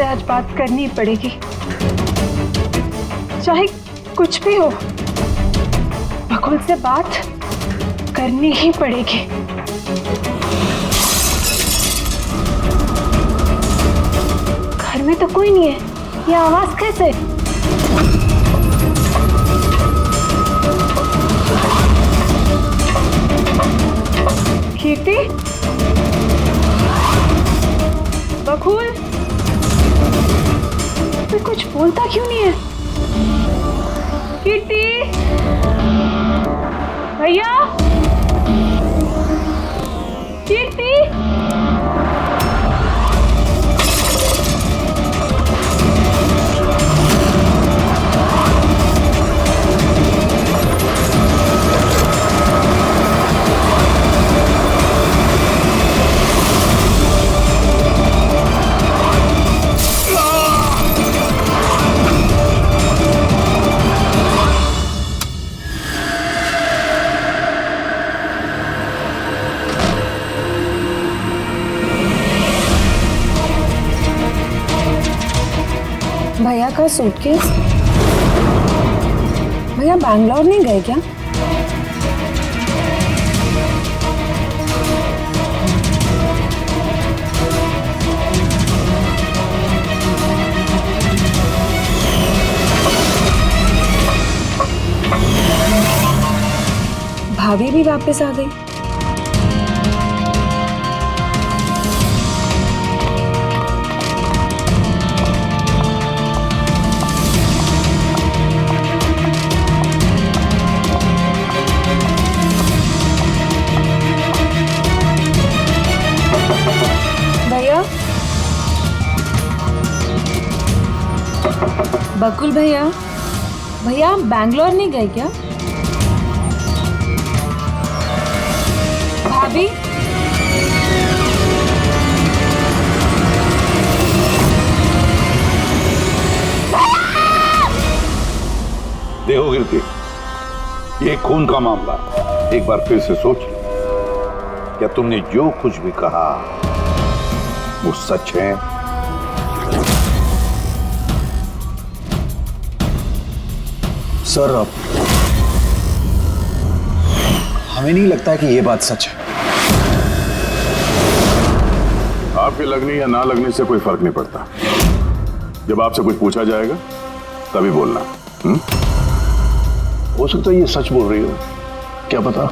आज बात करनी पड़ेगी, चाहे कुछ भी हो। बकुल से बात करनी ही पड़ेगी। घर में तो कोई नहीं है, ये आवाज कैसे? कीर्ति, बकुल, तो कुछ बोलता क्यों नहीं है? कीर्ति, भैया, कीर्ति, भैया का सूटकेस। भैया बैंगलोर नहीं गए क्या? भाभी भी वापस आ गई। बकुल भैया, भैया बैंगलोर नहीं गए क्या? भाभी, देखो कीर्ति, ये खून का मामला, एक बार फिर से सोच लो, क्या तुमने जो कुछ भी कहा वो सच है? सर, हमें नहीं लगता है कि ये बात सच है। आपके लगने या ना लगने से कोई फर्क नहीं पड़ता। जब आपसे कुछ पूछा जाएगा तभी बोलना। हो सकता है ये सच बोल रही हो, क्या पता।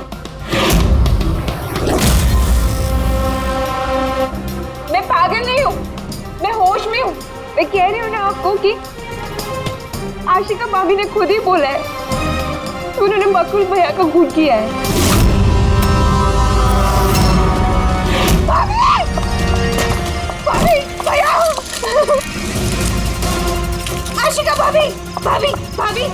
मैं पागल नहीं हूँ, मैं होश में हूँ। मैं कह रही हूँ ना आपको कि आशिका भाभी ने खुद ही बोला है कि उन्होंने बकुल भैया का खून किया है। भाभी! भाभी! भैया! आशिका भाभी! भाभी! भाभी!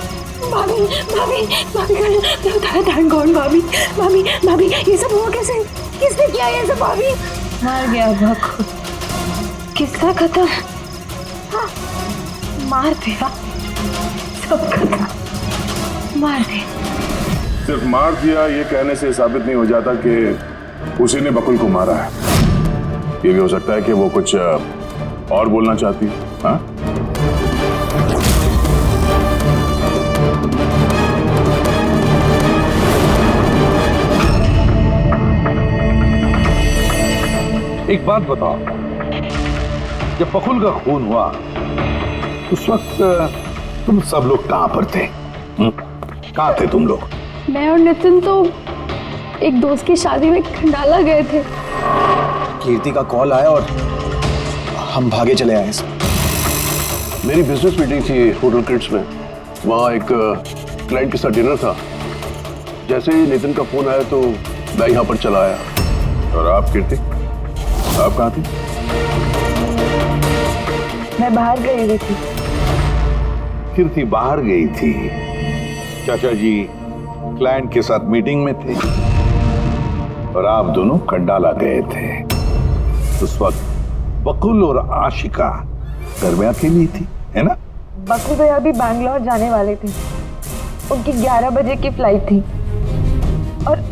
भाभी! भाभी! भाभी! थैंक गॉड भाभी! भाभी! भाभी! ये सब हुआ कैसे? किसने किया ये सब भाभी? मार गया बकुल। किसका खत्म? हाँ, मार दिया। मार दिया। सिर्फ मार दिया ये कहने से साबित नहीं हो जाता कि उसी ने बकुल को मारा है। ये भी हो सकता है कि वो कुछ और बोलना चाहती है। हाँ? एक बात बताओ, जब बकुल का खून हुआ उस वक्त तुम सब लोग कहां पर थे? कहां थे तुम लोग? मैं और नितिन तो एक दोस्त की शादी में खंडाला गए थे। कीर्ति का कॉल आया और हम भागे चले आए। मेरी बिजनेस मीटिंग थी होटल क्रिट्स में, वहाँ एक क्लाइंट के साथ डिनर था। जैसे ही नितिन का फोन आया तो मैं यहाँ पर चला आया। और आप कीर्ति, आप कहाँ थी? मैं बाहर गई हुई थी। कीर्ति बाहर गई थी, चाचा जी क्लाइंट के साथ मीटिंग में थे और आप दोनों खंडाला गए थे। उस वक्त बकुल और आशिका घर में अकेली थी, है ना? बकुल भैया भी बैंगलोर जाने वाले थे। उनकी 11 बजे की फ्लाइट थी और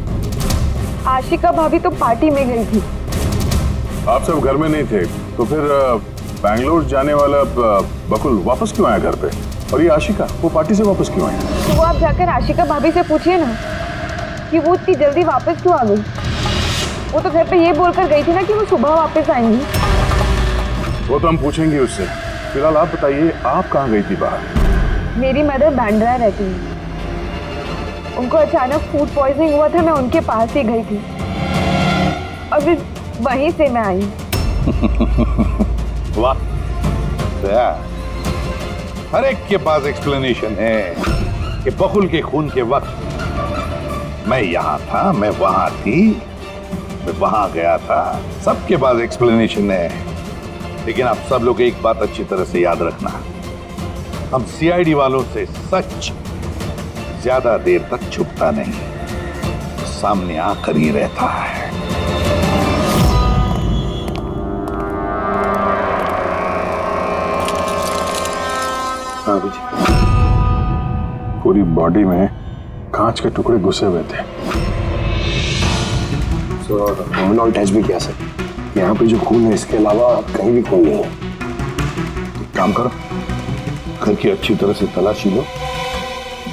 आशिका भाभी तो पार्टी में गई थी। आप सब घर में नहीं थे तो फिर बैंगलोर जाने वाला बकुल वापस क्यों आया घर पे? और ये आशिका, वो पार्टी से वापस क्यों आई? तो वो आप जाकर आशिका भाभी से पूछिए ना कि वो इतनी जल्दी वापस क्यों आ गई। वो तो घर पे ये बोलकर गई थी ना कि वो सुबह वापस आएंगी। वो तो हम पूछेंगे उससे। फिलहाल आप बताइए, आप कहाँ गई थी बाहर? मेरी मदर बांद्रा रहती है, उनको अचानक फूड पॉइजनिंग हुआ था, मैं उनके पास ही गई थी और फिर वहीं से मैं आई। वाह, हर एक के पास एक्सप्लेनेशन है कि बकुल के खून के वक्त मैं यहाँ था, मैं वहां थी, मैं वहां गया था। सबके पास एक्सप्लेनेशन है, लेकिन आप सब लोग एक बात अच्छी तरह से याद रखना, हम सीआईडी वालों से सच ज्यादा देर तक छुपता नहीं, सामने आकर ही रहता है। हाँ जी, पूरी बॉडी में कांच के टुकड़े घुसे हुए थे। ओवरऑल टेस्ट भी किया सर, यहाँ पे जो खून है इसके अलावा कहीं भी खून नहीं है। एक काम करो, घर की अच्छी तरह से तलाशी लो,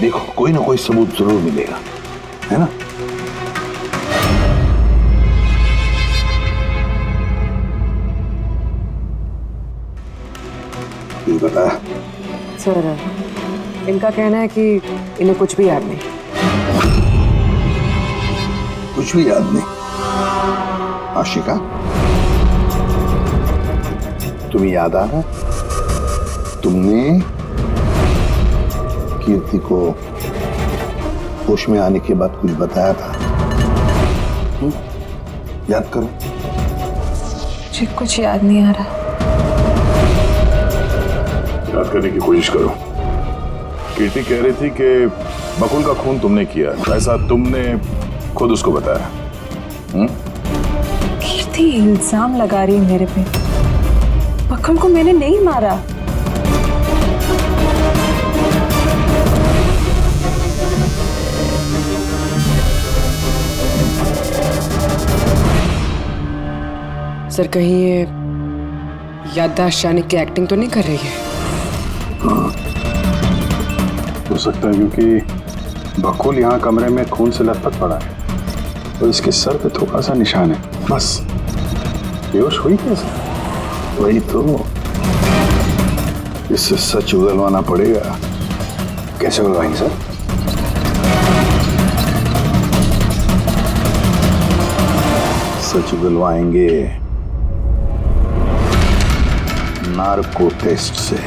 देखो कोई ना कोई सबूत जरूर मिलेगा, है ना? ये बताया सर, इनका कहना है कि इन्हें कुछ भी याद नहीं। कुछ भी याद नहीं? आशिका, तुम्हें याद आ रहा तुमने कीर्ति को होश में आने के बाद कुछ बताया था? याद करो। मुझे कुछ याद नहीं आ रहा। याद करने की कोशिश करो। कीर्ति कह रही थी कि बकुल का खून तुमने किया, ऐसा तुमने खुद उसको बताया? कीर्ति इल्जाम लगा रही है मेरे पे। बकुल को मैंने नहीं मारा। सर, कहीं ये याददाश्त जाने की एक्टिंग तो नहीं कर रही है? हो सकता है, क्योंकि बकुल यहाँ कमरे में खून से लथपथ पड़ा है और इसके सर पे थोड़ा सा निशान है, बस। बेहोश हुई कैसे? वही तो, इससे सच उगलवाना पड़ेगा। कैसे उगलवाएंगे सर? सच उगलवाएंगे नार्को टेस्ट से।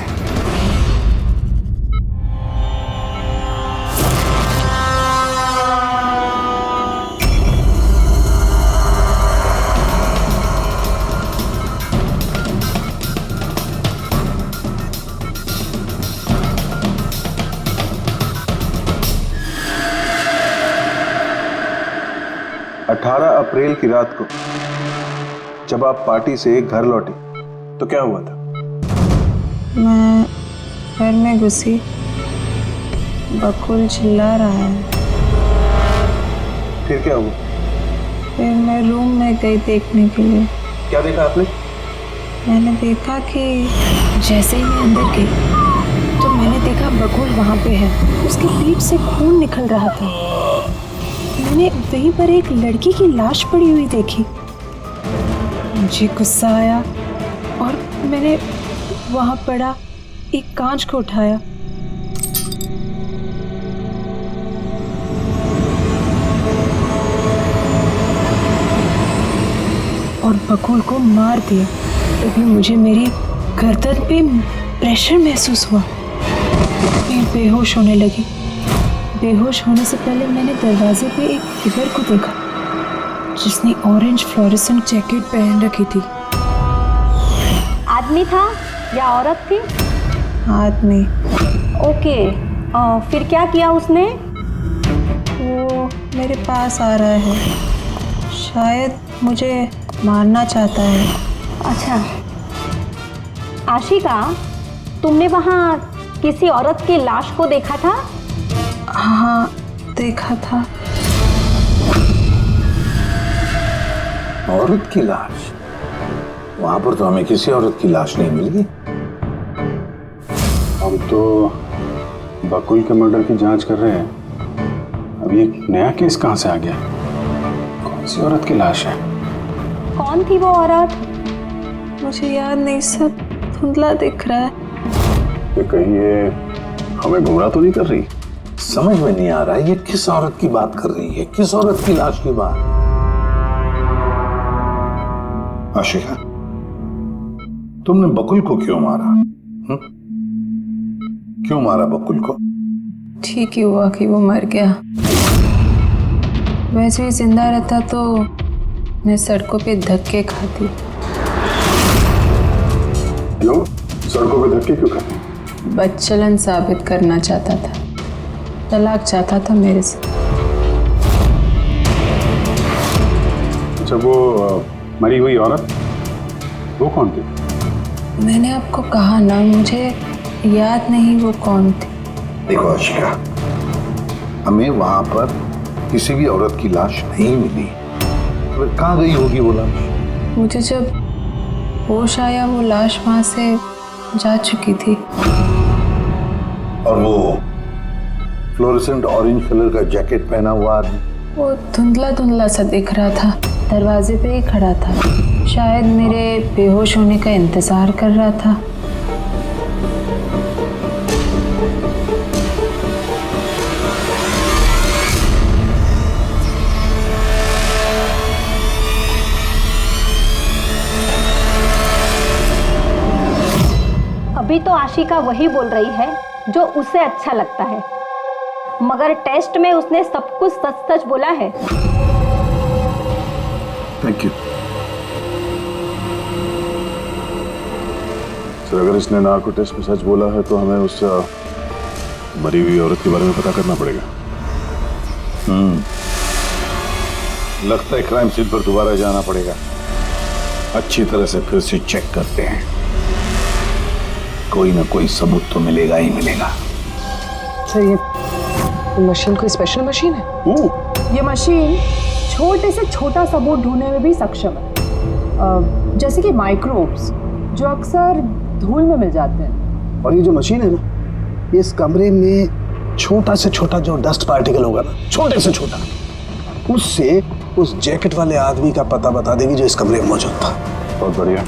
18 अप्रैल की रात को जब आप पार्टी से घर लौटी तो क्या हुआ था? मैं घर में घुसी, बकुल चिल्ला रहा है। फिर क्या हुआ? फिर मैं रूम में गई देखने के लिए। क्या देखा आपने? मैंने देखा कि जैसे ही मैं अंदर गई तो मैंने देखा बकुल वहाँ पे है, उसके पीठ से खून निकल रहा था। मैंने वहीं पर एक लड़की की लाश पड़ी हुई देखी। मुझे गुस्सा आया और मैंने वहाँ पड़ा एक कांच को उठाया। और बकुल को मार दिया। तभी मुझे मेरी गर्दन पे प्रेशर महसूस हुआ। मैं बेहोश होने लगी। बेहोश होने से पहले मैंने दरवाजे पे एक फिगर को देखा जिसने ऑरेंज फ्लोरेसेंट जैकेट पहन रखी थी। आदमी था या औरत थी? आदमी। ओके, फिर क्या किया उसने? वो मेरे पास आ रहा है, शायद मुझे मारना चाहता है। अच्छा आशिका, तुमने वहाँ किसी औरत की लाश को देखा था? हाँ, देखा था। औरत की लाश? वहां पर तो हमें किसी औरत की लाश नहीं मिली। हम तो बकुल के मर्डर की जांच कर रहे हैं। अब ये नया केस कहां से आ गया? कौन सी औरत की लाश है? कौन थी वो औरत? मुझे याद नहीं, सब धुंधला दिख रहा है। कि कहीं ये हमें गुमराह तो नहीं कर रही? समझ में नहीं आ रहा है ये किस औरत की बात कर रही है, किस औरत की लाश की बात। आशिका, तुमने बकुल को क्यों मारा? क्यों मारा बकुल को? ठीक ही हुआ कि वो मर गया। वैसे ही जिंदा रहता तो मैं सड़कों पे धक्के खाती। क्यों? सड़कों पे धक्के क्यों खाते? बदचलन साबित करना चाहता था, तलाक चाहता था मेरे से। अच्छा, वो मरी हुई औरत, वो कौन थी? मैंने आपको कहा ना, मुझे याद नहीं वो कौन थी। देखो आशिका, हमें वहां पर किसी भी औरत की लाश नहीं मिली। तो कहाँ गई होगी वो लाश? मुझे जब होश आया वो लाश वहां से जा चुकी थी। और वो फ्लोरेसेंट ऑरेंज कलर का जैकेट पहना हुआ आदमी? वो धुंधला धुंधला सा दिख रहा था, दरवाजे पे ही खड़ा था, शायद मेरे बेहोश होने का इंतजार कर रहा था। अभी तो आशिका वही बोल रही है जो उसे अच्छा लगता है, मगर टेस्ट में उसने सब कुछ सच सच बोला है। Thank you. सर, अगर इसने नार्को टेस्ट में सच बोला है तो हमें उस मरी हुई औरत के बारे में पता करना पड़ेगा। लगता है क्राइम सीन पर दोबारा जाना पड़ेगा। अच्छी तरह से फिर से चेक करते हैं, कोई ना कोई सबूत तो मिलेगा ही मिलेगा। सर, ये मशीन कोई स्पेशल मशीन है? ये मशीन छोटे से छोटा सबूत ढूंढने में भी सक्षम है, जैसे कि माइक्रोब्स जो अक्सर धूल में मिल जाते हैं। और ये जो मशीन है ना, इस कमरे में छोटा से छोटा जो डस्ट पार्टिकल होगा ना, छोटे से छोटा, उससे उस जैकेट वाले आदमी का पता बता देगी जो इस कमरे में मौजूद था। बहुत बढ़िया।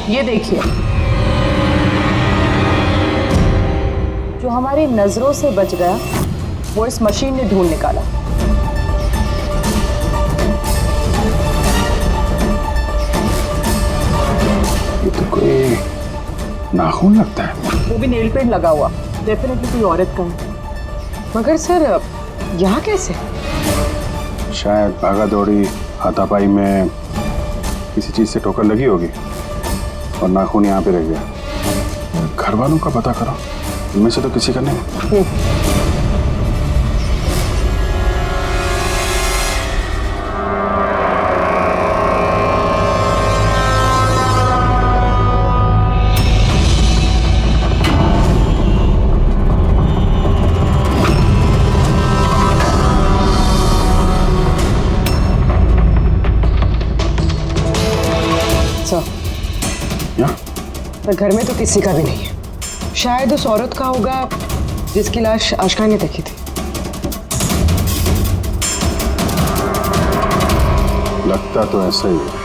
ये देखिए, जो हमारी नजरों से बच गया वो इस मशीन ने ढूंढ निकाला। ये तो कोई नाखून लगता है। वो भी नेल पेंट लगा हुआ, डेफिनेटली कोई औरत का है। मगर सर, यहाँ कैसे? शायद भागा दौड़ी हाथापाई में किसी चीज से ठोकर लगी होगी और नाखून यहाँ पे रह गया। घर वालों का पता करो, इनमें से तो किसी का नहीं। पर घर में तो किसी का भी नहीं है। शायद उस औरत का होगा जिसकी लाश आशिका ने देखी थी। लगता तो ऐसा ही है।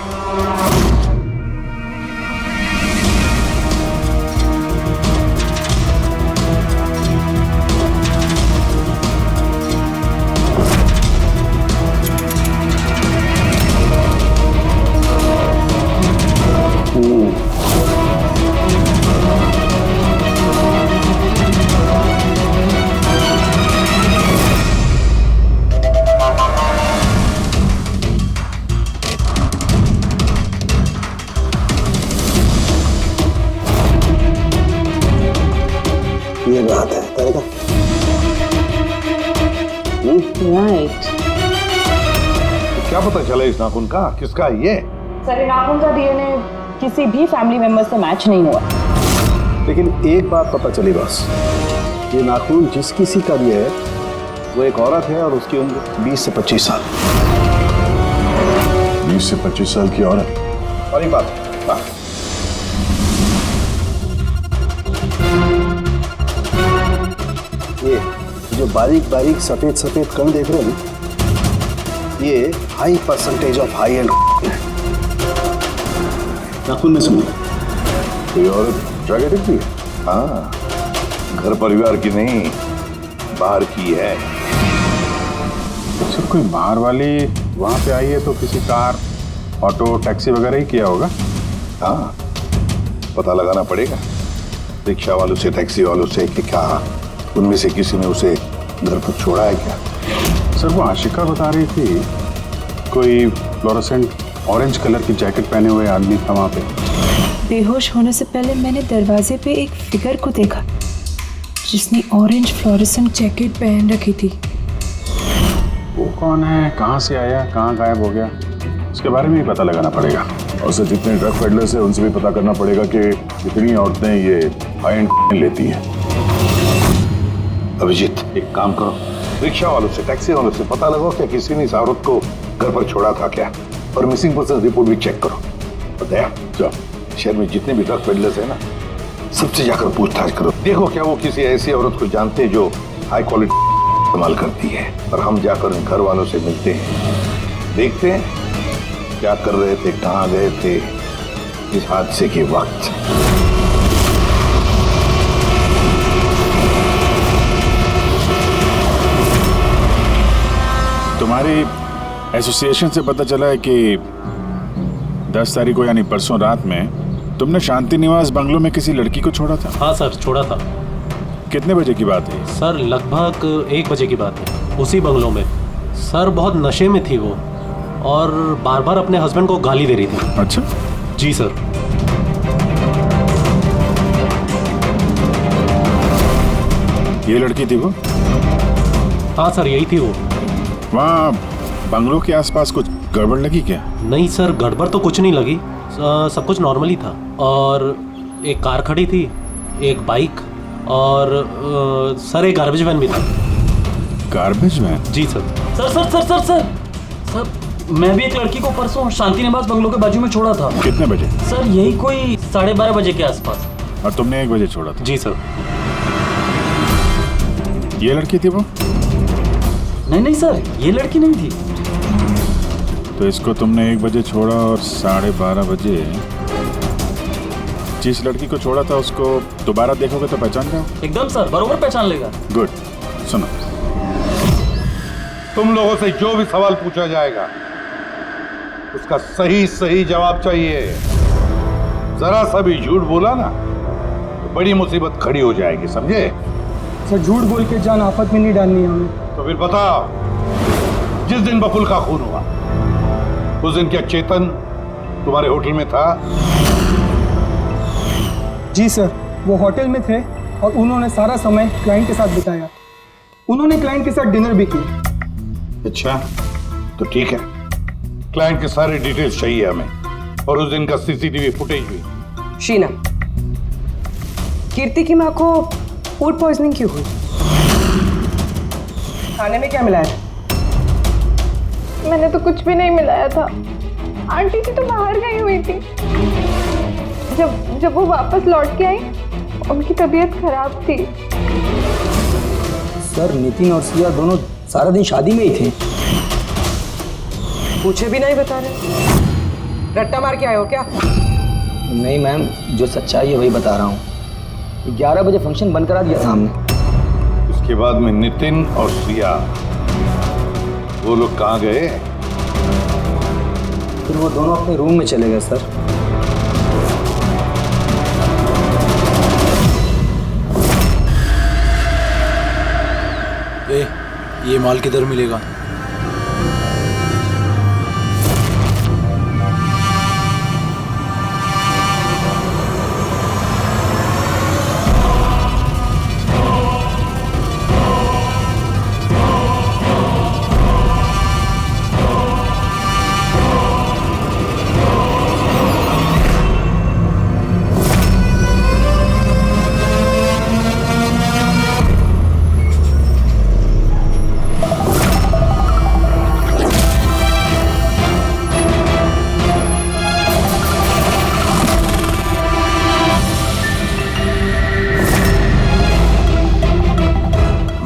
में आता है तेरे का। राइट। क्या पता चला इस नाखून का किसका है ये? सर ये नाखून का डीएनए किसी भी फैमिली मेंबर से मैच नहीं हुआ। लेकिन एक बात पता चली बस, ये नाखून जिस किसी का भी है वो एक औरत है और उसकी उम्र 20 से 25 साल। 20 से 25 साल की औरत। और ये बात ये जो बारीक बारीक सफेद सफेद कण देख रहे हो ना, ये high percentage of high and नाखून में सुनो। कोई औरत जाके दिखती है? हाँ, घर परिवार की नहीं, बाहर की है। सर कोई बाहर वाली वहां पे आई है तो किसी कार, ऑटो, टैक्सी वगैरह ही किया होगा। हाँ, पता लगाना पड़ेगा रिक्शा वालों से, टैक्सी वालों से कि क्या उनमें से किसी ने उसे घर पर छोड़ा है क्या। सर वो आशिका बता रही थी कोई फ्लोरोसेंट ऑरेंज कलर की जैकेट पहने हुए आदमी था वहां पे। बेहोश होने से पहले मैंने दरवाजे पे एक फिगर को देखा जिसने ऑरेंज फ्लोरेसेंट जैकेट पहन रखी थी। वो कौन है, कहाँ से आया, कहाँ गायब हो गया, उसके बारे में भी पता लगाना पड़ेगा। और सर जितने ड्रग पेडलर्स हैं उनसे भी पता करना पड़ेगा कि कितनी औरतें ये हाई एंड लेती हैं। अभिजीत एक काम करो, रिक्शा वालों से, टैक्सी वालों से पता लगाओ क्या किसी ने इस औरत को घर पर छोड़ा था क्या, और मिसिंग पर्सन रिपोर्ट भी चेक करो। और दया जाओ, शहर में जितने भी ड्रग पेडलर्स हैं ना, सबसे जाकर पूछताछ करो, देखो क्या वो किसी ऐसी औरत को जानते हैं जो हाई क्वालिटी इस्तेमाल करती है। और हम जाकर उन घर वालों से मिलते हैं, देखते हैं क्या कर रहे थे, कहाँ गए थे इस हादसे के वक्त। तुम्हारी एसोसिएशन से पता चला है कि 10 तारीख को यानी परसों रात में तुमने शांति निवास बंगलो में किसी लड़की को छोड़ा था। हाँ सर, छोड़ा था। कितने बजे की बात है? सर लगभग 1 बजे की बात है, उसी बंगलो में। सर बहुत नशे में थी वो और बार बार अपने हस्बैंड को गाली दे रही थी। अच्छा जी सर। ये लड़की थी वो? हाँ सर, यही थी वो। वहाँ बंगलो के आसपास कुछ गड़बड़ लगी क्या? नहीं सर, गड़बड़ तो कुछ नहीं लगी, सब कुछ नॉर्मली था। और एक कार खड़ी थी, एक बाइक और सर एक गार्बेज वैन भी था। Garbage van? जी sir. Sir sir sir sir sir sir मैं भी एक लड़की को परसों शांति निवास बंगलो के बाजू में छोड़ा था। कितने बजे? सर यही कोई 12:30 बजे के आसपास। और तुमने 1 बजे छोड़ा था? जी सर। ये लड़की थी वो? नहीं नहीं सर, ये लड़की नहीं थी। तो इसको तुमने 1 बजे छोड़ा और 12:30 बजे जिस लड़की को छोड़ा था उसको दोबारा देखोगे तो पहचान जाओ? एकदम सर, बरोबर पहचान लेगा। गुड। सुनो, तुम लोगों से जो भी सवाल पूछा जाएगा उसका सही सही जवाब चाहिए। जरा सा भी झूठ बोला ना तो बड़ी मुसीबत खड़ी हो जाएगी, समझे? सर झूठ बोल के जान आफत में नहीं डालनी है हमें। तो फिर बताओ, जिस दिन बकुल का खून हुआ उस दिन क्या चेतन तुम्हारे होटल में था? जी सर, वो होटल में थे और उन्होंने सारा समय क्लाइंट के साथ बिताया। उन्होंने क्लाइंट के साथ डिनर भी किया। अच्छा, तो ठीक है, क्लाइंट के सारे डिटेल्स चाहिए हमें, और उस दिन का सीसीटीवी फुटेज भी। शीना, कीर्ति की माँ को फूड पॉइजनिंग क्यों हुई? खाने में क्या मिलाया था? मैंने तो कुछ भी नहीं मिलाया था। आंटी जी तो बाहर गई हुई थी। जब वो वापस लौट के आई उनकी तबीयत खराब थी। सर नितिन और सिया दोनों सारा दिन शादी में ही थे। पूछे भी नहीं बता रहे। रट्टा मार के आए हो क्या? नहीं मैम, जो सच्चाई है वही बता रहा हूँ। 11 बजे फंक्शन बंद करा दिया था हमने। इसके बाद में नितिन और सिया वो लोग कहाँ गए? फिर वो दोनों अपने रूम में चले गए सर। ये माल किधर मिलेगा?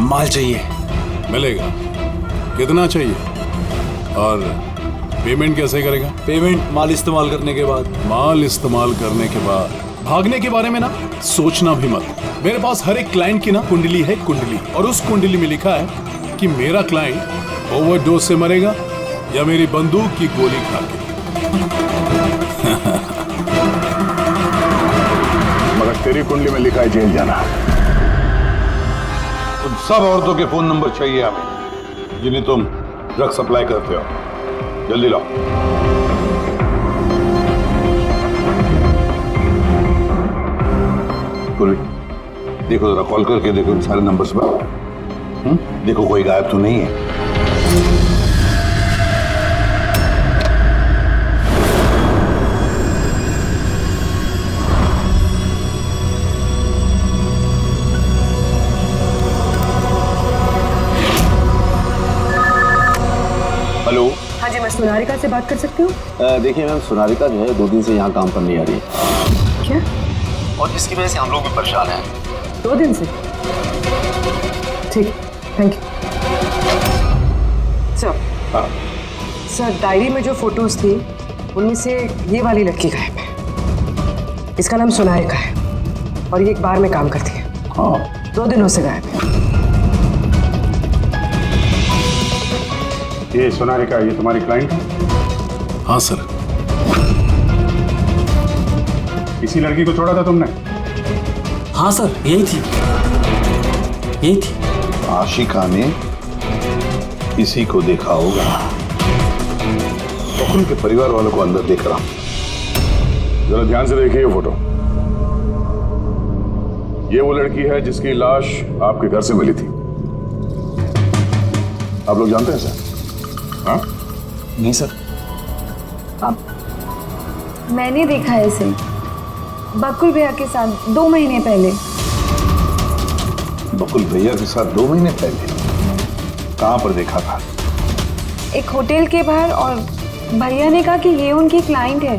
माल चाहिए। मिलेगा। कितना चाहिए और पेमेंट कैसे करेगा? पेमेंट माल इस्तेमाल करने के बाद। माल इस्तेमाल करने के बाद। भागने के बारे में ना सोचना भी मत। मेरे पास हर एक क्लाइंट की ना कुंडली है, कुंडली, और उस कुंडली में लिखा है कि मेरा क्लाइंट ओवरडोज से मरेगा या मेरी बंदूक की गोली खा के। मगर तेरी कुंडली में लिखा है जेल जाना। उन सब औरतों के फोन नंबर चाहिए हमें जिन्हें तुम ड्रग सप्लाई करते हो। जल्दी लाओ। देखो जरा कॉल करके देखो इन सारे नंबर्स पर। देखो कोई गायब तो नहीं है। हेलो। हाँ जी, मैं सोनारिका से बात कर सकती हूँ? देखिए मैम, सोनारिका जो है 2 दिन से यहाँ काम पर नहीं आ रही है। क्या? और इसकी वजह से हम लोग भी परेशान हैं। 2 दिन से? ठीक, थैंक यू। सर, डायरी में जो फोटोज थी उनमें से ये वाली लड़की गायब है। इसका नाम सोनारिका है और ये एक बार में काम करती है। हाँ। 2 दिनों से गायब है। ये सोनारिका, ये तुम्हारी क्लाइंट है? हाँ सर। इसी लड़की को छोड़ा था तुमने? हाँ सर, यही थी, यही थी। आशिका ने इसी को देखा होगा। बकुल के परिवार वालों को अंदर देख रहा। जरा ध्यान से देखिए ये फोटो। ये वो लड़की है जिसकी लाश आपके घर से मिली थी। आप लोग जानते हैं सर? हाँ? नहीं सर। मैंने देखा है इसे बकुल भैया के साथ 2 महीने पहले। बकुल भैया के साथ 2 महीने पहले? कहाँ पर देखा था? एक होटल के बाहर, और भैया ने कहा कि ये उनकी क्लाइंट है।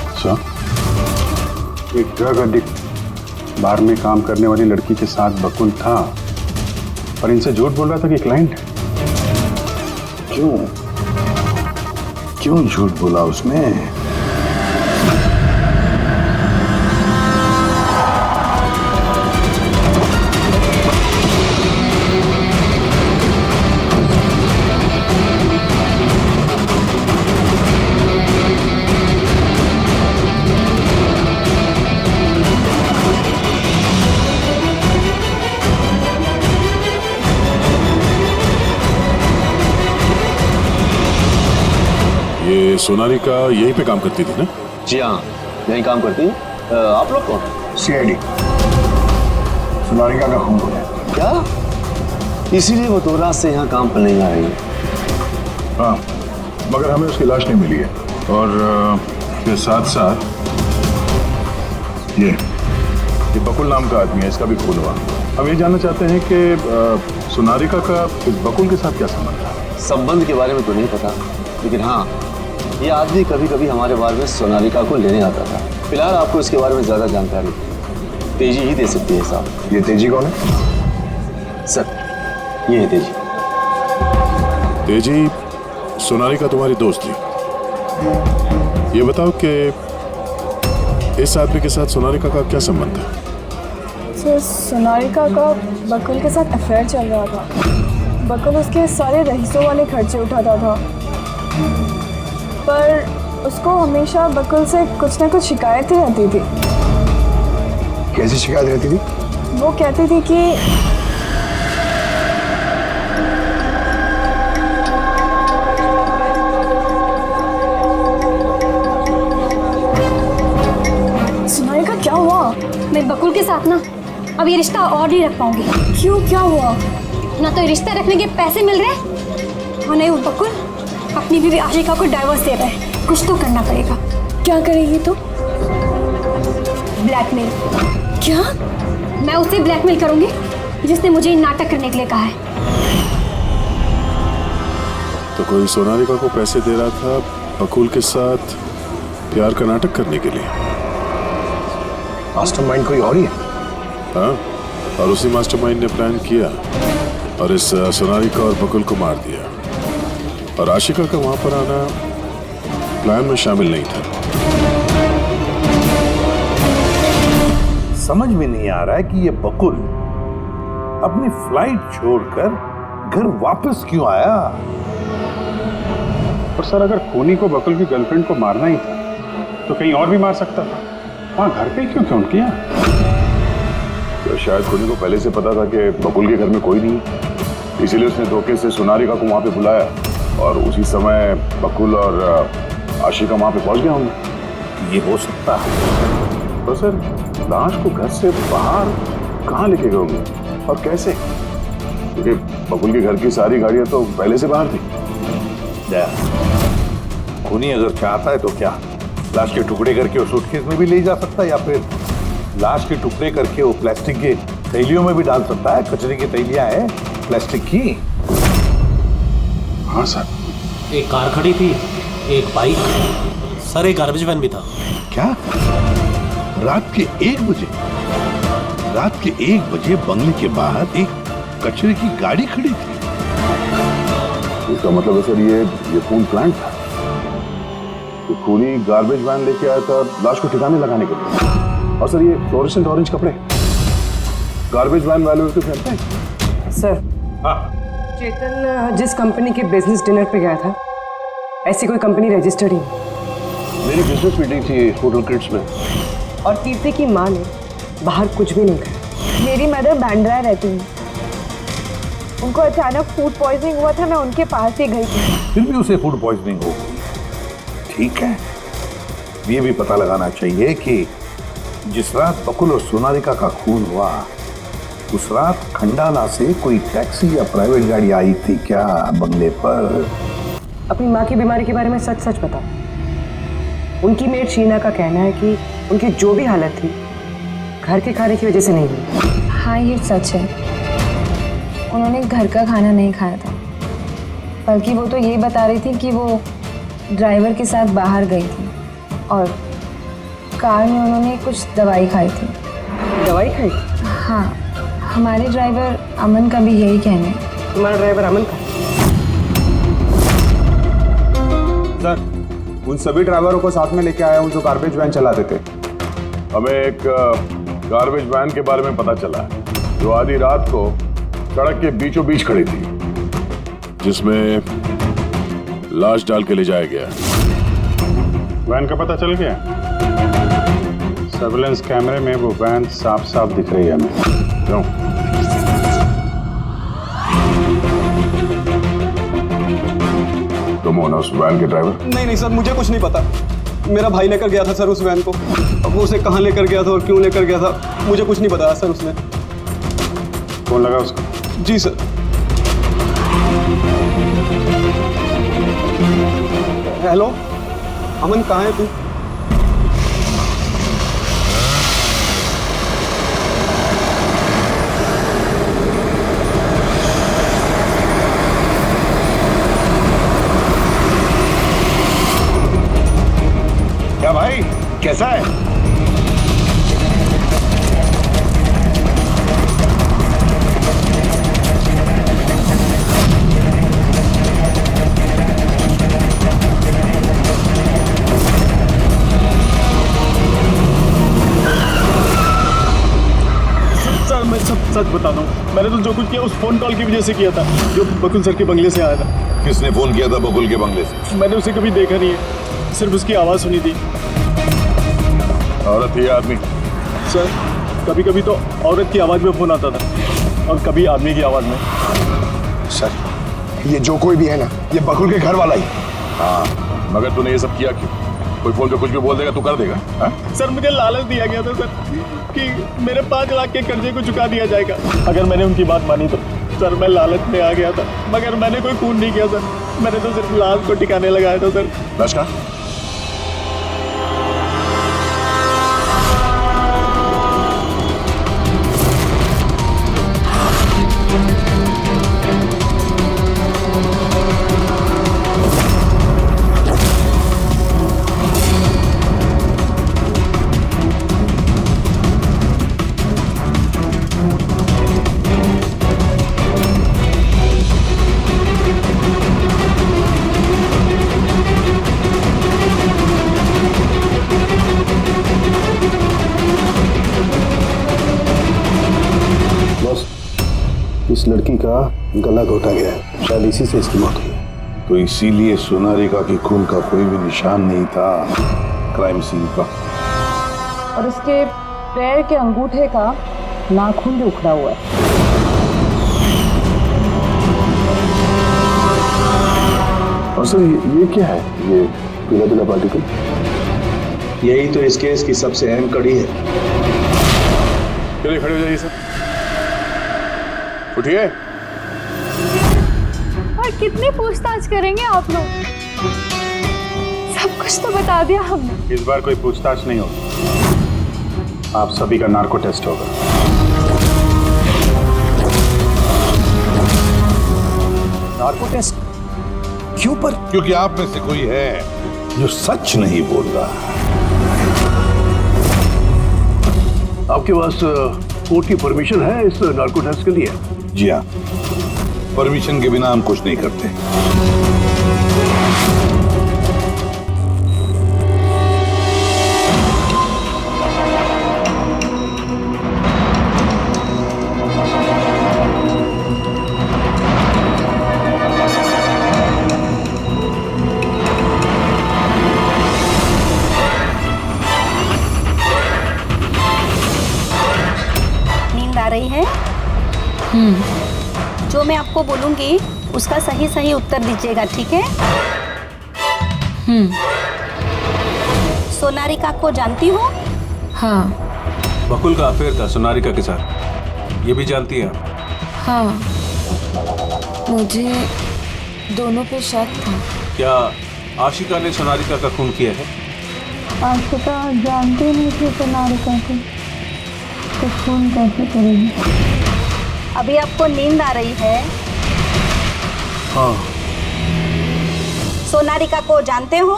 अच्छा, एक ड्रग एडिक्ट बार में काम करने वाली लड़की के साथ बकुल था और इनसे झूठ बोल रहा था कि क्लाइंट है। क्यों झूठ बोला उसने? ये सोनारिका यहीं पे काम करती थी ना? जी हाँ, यहीं काम करती है। आप लोग कौन? सीआईडी। सोनारिका का खून है। क्या? इसीलिए वो 2 रात से यहाँ काम पर नहीं आ रही है। हाँ, मगर हमें उसकी लाश नहीं मिली है। और इसके साथ साथ ये बकुल नाम का आदमी है, इसका भी खून हुआ। हम ये जानना चाहते हैं कि सोनारिका का इस बकुल के साथ क्या संबंध था? संबंध के बारे में तो नहीं पता, लेकिन हाँ, ये आदमी कभी कभी हमारे बार में सोनारिका को लेने आता था। फिलहाल आपको इसके बारे में ज्यादा जानकारी तेजी ही दे सकती है साहब। ये तेजी कौन है? सर, ये है तेजी। तेजी, सोनारिका तुम्हारी दोस्त थी। ये बताओ कि इस आदमी के साथ सोनारिका का क्या संबंध है? सर, सोनारिका का बकुल के साथ अफेयर चल रहा था। बकुल उसके सारे रईसों वाले खर्चे उठाता था, पर उसको हमेशा बकुल से कुछ ना कुछ शिकायतें रहती थी। कैसी शिकायत रहती थी? वो कहती थी कि सोनारिका, क्या हुआ? मैं बकुल के साथ ना अब ये रिश्ता और नहीं रख पाऊंगी। क्यों, क्या हुआ? ना तो ये रिश्ता रखने के पैसे मिल रहे हैं और नहीं वो बकुल अपनी बीवी आशिका को डाइवोर्स दे रहा है। कुछ तो करना पड़ेगा। क्या करेगी तो? ब्लैकमेल। क्या? मैं उसे ब्लैकमेल करूंगी जिसने मुझे नाटक करने के लिए कहा है। तो कोई सोनारिका को पैसे दे रहा था बकुल के साथ प्यार का नाटक करने के लिए। मास्टरमाइंड कोई और ही है? हाँ, और उसी मास्टरमाइंड ने प्लान किया और इस सोनारिका और बकुल को मार दिया। और आशिका का वहां पर आना प्लान में शामिल नहीं था। समझ में नहीं आ रहा है कि ये बकुल अपनी फ्लाइट छोड़कर घर वापस क्यों आया। और सर, अगर खूनी को बकुल की गर्लफ्रेंड को मारना ही था तो कहीं और भी मार सकता था। वहां घर पे क्यों क्यों किया? तो शायद खूनी को पहले से पता था कि बकुल के घर में कोई नहीं, इसीलिए उसने धोखे से सोनारिका को वहां पे बुलाया और उसी समय बकुल और आशिका वहां पे पहुंच गए होंगे। ये हो सकता है। तो सर, लाश को घर से बाहर कहाँ लेके गए होंगे और कैसे? क्योंकि बकुल के घर की सारी गाड़ियां तो पहले से बाहर थी। खूनी अगर चाहता है तो क्या लाश के टुकड़े करके उस सूटकेस में भी ले जा सकता है, या फिर लाश के टुकड़े करके वो प्लास्टिक के थैलियों में भी डाल सकता है। कचरे की थैलियां है प्लास्टिक की। हाँ सर। एक कार खड़ी थी, एक बाइक, सर एक गार्बेज वैन भी था। क्या? रात के 1 बजे? रात के 1 बजे बंगले के बाहर एक कचरे की गाड़ी खड़ी थी। इसका मतलब है सर ये पूर्ण प्लान था। तो खूनी गार्बेज वैन लेके आया था लाश को ठिकाने लगाने के लिए। और सर, ये फ्लोरेसेंट ऑरेंज कपड़े गार्बेज वैन वाले उसको पहनते हैं। सर, चेतन जिस कंपनी के बिजनेस डिनर पे गया था, ऐसी कोई कंपनी रजिस्टर्ड ही नहीं। मेरी बिजनेस मीटिंग थी होटल किड्स में। और कीर्ति की माँ ने बाहर कुछ भी नहीं कहा। मेरी मदर बांद्रा रहती है, उनको अचानक फूड पॉइजनिंग हुआ था, मैं उनके पास ही गई थी। फिर भी उसे फूड पॉइजनिंग हो गई। ठीक है, ये भी पता लगाना चाहिए कि जिस रात बकुल और सोनारिका का खून हुआ, उस रात खंडाला से कोई टैक्सी या प्राइवेट गाड़ी आई थी क्या बंगले पर? अपनी माँ की बीमारी के बारे में सच सच बताओ। उनकी मेड शीना का कहना है कि उनकी जो भी हालत थी घर के खाने की वजह से नहीं हुई। हाँ, ये सच है। उन्होंने घर का खाना नहीं खाया था, बल्कि वो तो ये बता रही थी कि वो ड्राइवर के साथ बाहर गई थी और कार में उन्होंने कुछ दवाई खाई थी। दवाई खाई? हाँ, हमारे ड्राइवर अमन का भी यही कहना है। तुम्हारा ड्राइवर अमन का? सर, उन सभी ड्राइवरों को साथ में लेके आया हूँ जो गार्बेज वैन चलाते थे। हमें एक गार्बेज वैन के बारे में पता चला है जो आधी रात को सड़क के बीचों बीच खड़ी थी, जिसमें लाश डाल के ले जाया गया। वैन का पता चल गया? सर्विलेंस कैमरे में वो वैन साफ साफ दिख रही है हमें। क्यों? तुम हो ना उस वैन के ड्राइवर? नहीं सर, मुझे कुछ नहीं पता। मेरा भाई लेकर गया था सर उस वैन को। अब वो उसे कहाँ लेकर गया था और क्यों लेकर गया था, मुझे कुछ नहीं बताया सर उसने। कौन लगा उसको? जी सर। हेलो अमन, कहाँ है तू? क्या भाई, कैसा है? सर, मैं सब सच बता रहा हूँ। मैंने तो जो कुछ किया उस फोन कॉल की वजह से किया था जो बकुल सर के बंगले से आया था। किसने फोन किया था बकुल के बंगले से? मैंने उसे कभी देखा नहीं है, सिर्फ उसकी आवाज़ सुनी थी। औरत थी आदमी? सर, कभी कभी तो औरत की आवाज़ में फोन आता था और कभी आदमी की आवाज़ में। सर, ये जो कोई भी है ना, ये बकुल के घर वाला ही। हाँ, मगर तूने ये सब किया क्यों? कोई फोन पे कुछ भी बोल देगा तू कर देगा? हाँ? सर, मुझे लालच दिया गया था सर कि मेरे 5 लाख के कर्जे को चुका दिया जाएगा अगर मैंने उनकी बात मानी तो। सर, मैं लालच में आ गया था, मगर मैंने कोई खून नहीं किया सर। मैंने तो सिर्फ लाश को ठिकाने लगाया था सर। लाश का? इस लड़की का गला घोटा गया है, शायद इसी से इसकी मौत हुई है। तो इसीलिए सोनारिका की खून का कोई भी निशान नहीं था क्राइम सीन पर। और उसके पैर के अंगूठे का नाखून भी उखड़ा हुआ है। और सर ये क्या है, ये पीला पीला पार्टिकल? यही तो इस केस की सबसे अहम कड़ी है। चलिए खड़े हो जाइए सर, उठिए। और कितनी पूछताछ करेंगे आप लोग? सब कुछ तो बता दिया हमने। इस बार कोई पूछताछ नहीं होगी, आप सभी का नार्को टेस्ट होगा। नार्को टेस्ट क्यों पर? क्योंकि आप में से कोई है जो सच नहीं बोल रहा। आपके पास कोर्ट की परमिशन है इस नार्को टेस्ट के लिए? जी हाँ, परमिशन के बिना हम कुछ नहीं करते। नींद आ रही है? जो मैं आपको बोलूंगी उसका सही सही उत्तर दीजिएगा, ठीक है? सोनारिका को जानती हो? हाँ। बकुल का अफेयर था सोनारिका के साथ, ये भी जानती है? हाँ, मुझे दोनों पे शक था। क्या आशिका ने सोनारिका का खून किया है? आशिका जानते नहीं थे सोनारिका को, तो खून कैसे करेगी? अभी आपको नींद आ रही है? हाँ। सोनारिका को जानते हो?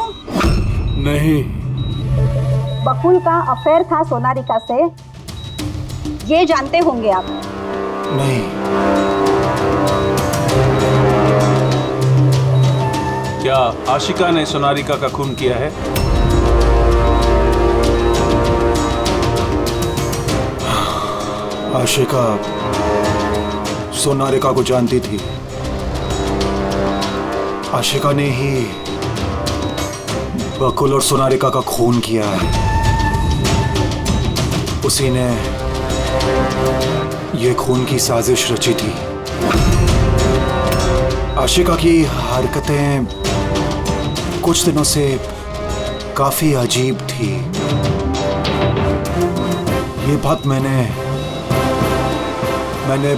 नहीं। बकुल का अफेयर था सोनारिका से, ये जानते होंगे आप? नहीं। क्या आशिका ने सोनारिका का खून किया है? आशिका सोनारिका को जानती थी। आशिका ने ही बकुल और सोनारिका का खून किया है। उसी ने ये खून की साजिश रची थी। आशिका की हरकतें कुछ दिनों से काफी अजीब थी। ये बात मैंने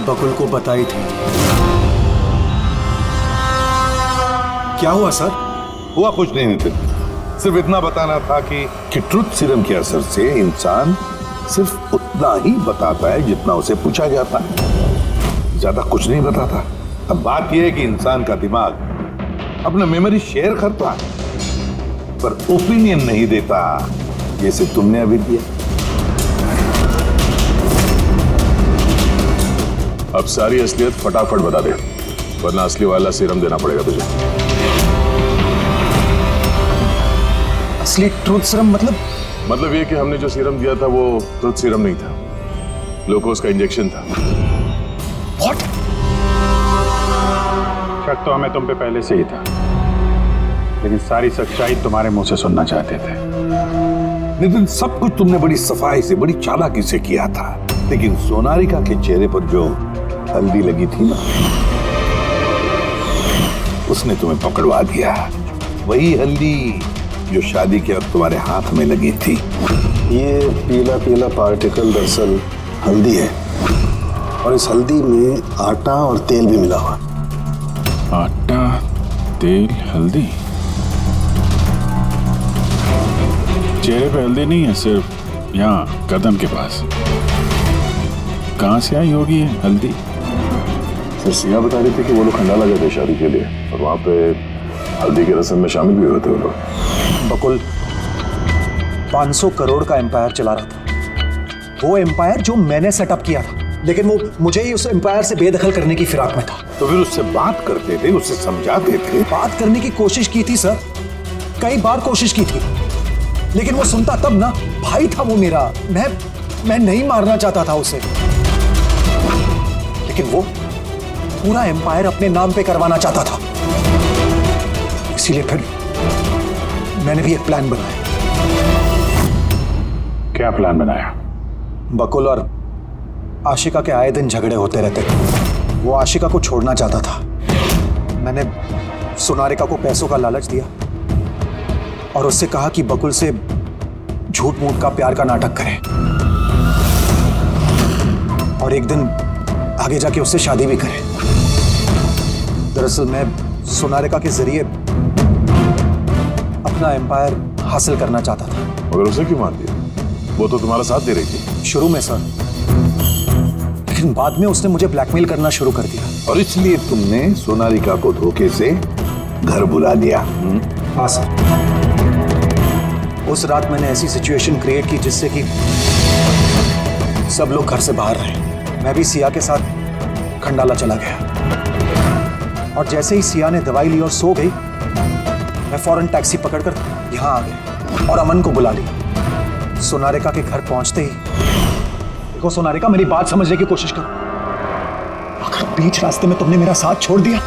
बकुल को बताई थी। क्या हुआ सर? हुआ कुछ नहीं नितिन, सिर्फ इतना बताना था कि ट्रुथ सीरम के असर से इंसान सिर्फ उतना ही बताता है जितना उसे पूछा जाता है, ज्यादा कुछ नहीं बताता। अब बात यह है कि इंसान का दिमाग अपना मेमोरी शेयर करता है पर ओपिनियन नहीं देता, जैसे तुमने अभी दिया। अब सारी असलियत फटाफट बता दे, वरना असली वाला सीरम देना पड़ेगा तुझे। असली ट्रूथ सीरम मतलब ये कि हमने जो सीरम दिया था वो ट्रूथ सीरम नहीं था, ग्लूकोज का इंजेक्शन था। What? शक तो हमें तुम पे पहले से ही था, लेकिन सारी सच्चाई तुम्हारे मुंह से सुनना चाहते थे। नितिन, सब कुछ तुमने बड़ी सफाई से, बड़ी चालाकी से किया था, लेकिन सोनारिका के चेहरे पर जो हल्दी लगी थी ना, उसने तुम्हें पकड़वा दिया। वही हल्दी जो शादी के वक्त तुम्हारे हाथ में लगी थी। ये पीला पीला पार्टिकल दरअसल हल्दी है, और इस हल्दी में आटा और तेल भी मिला हुआ। आटा, तेल, हल्दी। चेहरे पे हल्दी नहीं है, सिर्फ यहाँ कदम के पास। कहाँ से आई होगी ये हल्दी? सर सिया बता रही थी कि वो लोग खंडाला गए थे शादी के लिए, और वहां पे हल्दी की रस्म में शामिल भी हुए थे वो लोग। बकुल 500 करोड़ का एम्पायर चला रहा था, वो एम्पायर जो मैंने सेटअप किया था, लेकिन वो मुझे ही उस एम्पायर से बेदखल करने की फिराक में था। तो फिर उससे बात करते थे, उससे समझाते थे। बात करने की कोशिश की थी सर, कई बार कोशिश की थी, लेकिन वो सुनता तब ना। भाई था वो मेरा, मैं नहीं मारना चाहता था उसे, लेकिन पूरा एम्पायर अपने नाम पे करवाना चाहता था। इसीलिए फिर मैंने भी एक प्लान बनाया। क्या प्लान बनाया? बकुल और आशिका के आए दिन झगड़े होते रहते थे। वो आशिका को छोड़ना चाहता था। मैंने सोनारिका को पैसों का लालच दिया और उससे कहा कि बकुल से झूठ मूठ का प्यार का नाटक करे और एक दिन आगे जाके उससे शादी भी करे। दरअसल मैं सोनारिका के जरिए अपना एम्पायर हासिल करना चाहता था। मगर उसे क्यों मार दिया? वो तो तुम्हारा साथ दे रही थी। शुरू में सर, लेकिन बाद में उसने मुझे ब्लैकमेल करना शुरू कर दिया। और इसलिए तुमने सोनारिका को धोखे से घर बुला लिया? हाँ सर। उस रात मैंने ऐसी सिचुएशन क्रिएट की जिससे कि सब लोग घर से बाहर रहे। मैं भी सिया के साथ खंडाला चला गया और जैसे ही सिया ने दवाई ली और सो गई, मैं फौरन टैक्सी पकड़कर यहाँ आ गया और अमन को बुला लिया। सोनारिका के घर पहुंचते ही, देखो सोनारिका, मेरी बात समझने की कोशिश करो। अगर बीच रास्ते में तुमने मेरा साथ छोड़ दिया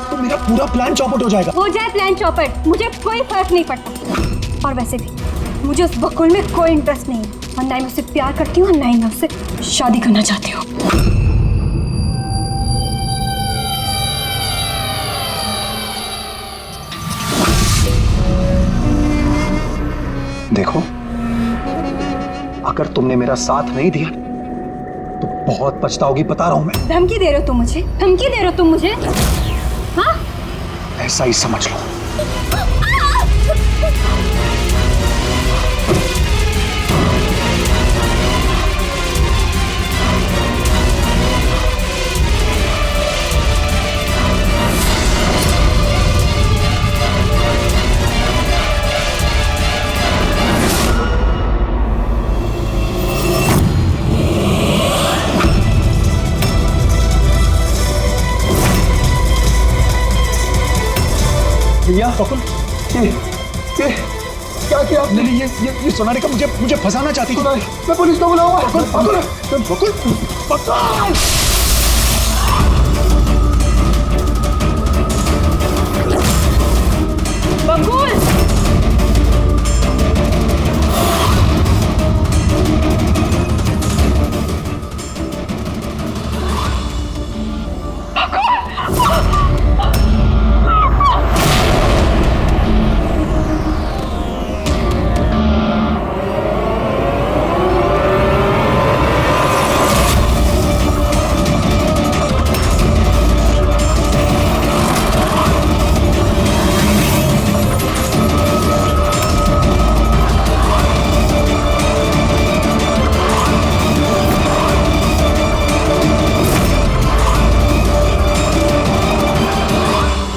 तो मेरा पूरा प्लान चौपट हो जाएगा। हो जाए प्लान चौपट, मुझे कोई फर्क नहीं पड़ता। और वैसे भी मुझे उस बकुल में कोई इंटरेस्ट नहीं है और ना ही मैं उससे प्यार करती हूँ, ना ही मैं उससे शादी करना चाहती हूँ। देखो, अगर तुमने मेरा साथ नहीं दिया तो बहुत पछताओगी, बता रहा हूं मैं। धमकी दे रहे हो तुम मुझे? धमकी दे रहे हो तुम मुझे? हाँ? ऐसा ही समझ लो। भैया, बकुल, ये क्या किया आपने? ये सोनारिका मुझे फंसाना चाहती थी। मैं पुलिस को बुलाऊंगा। बकुल, बकुल, बकुल।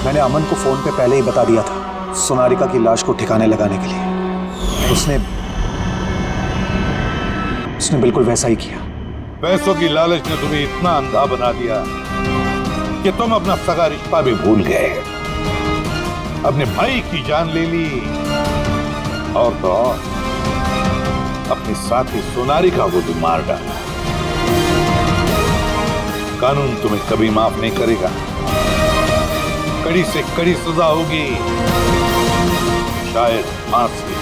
मैंने अमन को फोन पे पहले ही बता दिया था सोनारिका की लाश को ठिकाने लगाने के लिए। उसने बिल्कुल वैसा ही किया। पैसों की लालच ने तुम्हें इतना अंधा बना दिया कि तुम अपना सगा रिश्ता भी भूल गए, अपने भाई की जान ले ली और तो और अपनी साथी सोनारिका को भी मार डाला। कानून तुम्हें कभी माफ नहीं करेगा। कड़ी से कड़ी सजा होगी, शायद फांसी।